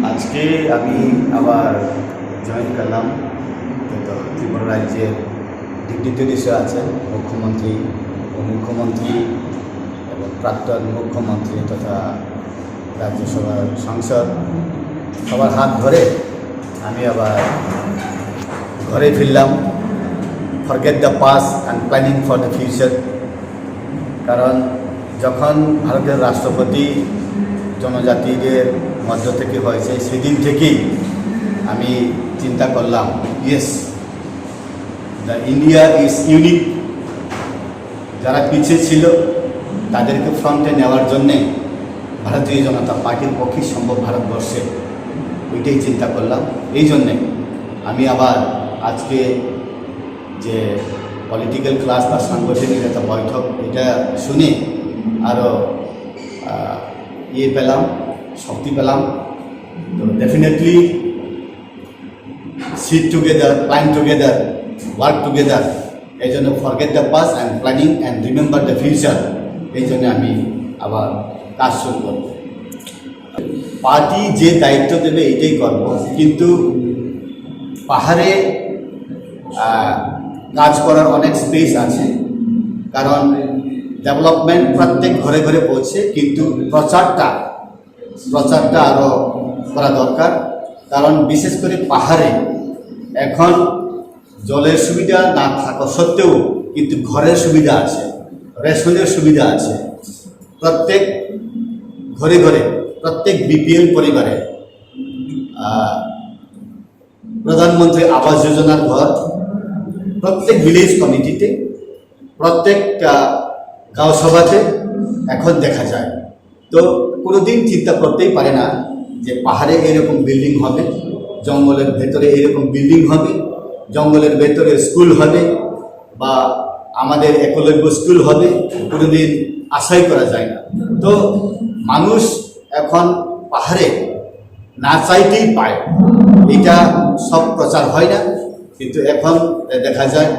আজকে আমি আবার জয়েন করলাম। তো ত্রিপুরা রাজ্যের ডিগনিটারিসরা আছেন, মুখ্যমন্ত্রী, উপমুখ্যমন্ত্রী এবং প্রাক্তন মুখ্যমন্ত্রী তথা রাজ্যসভার সাংসদ, সবার হাত ধরে আমি আবার ঘরে ফিরলাম। Forget the past and planning for the future. কারণ যখন ভারতের রাষ্ট্রপতি জনজাতিদের মধ্য থেকে হয়েছে, সেদিন থেকেই আমি চিন্তা করলাম, yes, the India is unique. যারা পিছিয়ে ছিল তাদেরকে ফ্রন্টে নেওয়ার জন্যে ভারতীয় জনতা পার্টির পক্ষে সম্ভব ভারতবর্ষে, ওইটাই চিন্তা করলাম। এই জন্যে আমি আবার আজকে যে পলিটিক্যাল ক্লাস বা সাংগঠনিক একটা বৈঠক, এটা শুনে আরও পেলাম, শক্তি পেলাম। তো definitely sit together, plan together, work together. এই জন্য forget the past and planning and remember the future, এই জন্য আমি আবার কাজ শুরু করব। পার্টি যে দায়িত্ব দেবে এটাই করব, কিন্তু পাহাড়ে কাজ করার অনেক স্পেস আছে। কারণ ডেভেলপমেন্ট প্রত্যেক ঘরে ঘরে পৌঁছে, কিন্তু প্রচারটা আরও করা দরকার। কারণ বিশেষ করে পাহাড়ে এখন জলের সুবিধা না থাকা সত্ত্বেও কিন্তু ঘরের সুবিধা আছে, রেশনের সুবিধা আছে। প্রত্যেক ঘরে ঘরে, প্রত্যেক বিপিএল পরিবারে প্রধানমন্ত্রী আবাস যোজনার ঘর, প্রত্যেক ভিলেজ কমিটিতে, প্রত্যেক গাঁও সভাতে এখন দেখা যায়। তো কোনোদিন চিন্তা করতেই পারে না যে পাহাড়ে এরকম বিল্ডিং হবে, জঙ্গলের ভেতরে এরকম বিল্ডিং হবে, জঙ্গলের ভেতরে স্কুল হবে বা আমাদের একলব্য স্কুল হবে, কোনোদিন আশাই করা যায় না। তো মানুষ এখন পাহাড়ে না চাইতেই পায়। এটা সব প্রচার হয় না, কিন্তু এখন দেখা যায়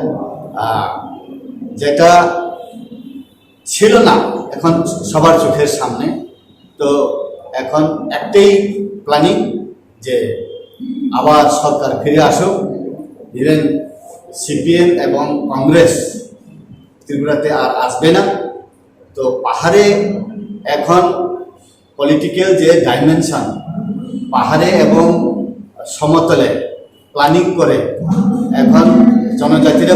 যেটা ছিল না এখন সবার চোখের সামনে। তো এখন একটাই প্ল্যানিং যে আবার সরকার ফিরে আসুক। ইভেন সিপিএম এবং কংগ্রেস ত্রিপুরাতে আর আসবে না। তো পাহাড়ে এখন পলিটিক্যাল যে ডাইমেনশন, পাহাড়ে এবং সমতলে প্ল্যানিং করে এখন জনজাতিরা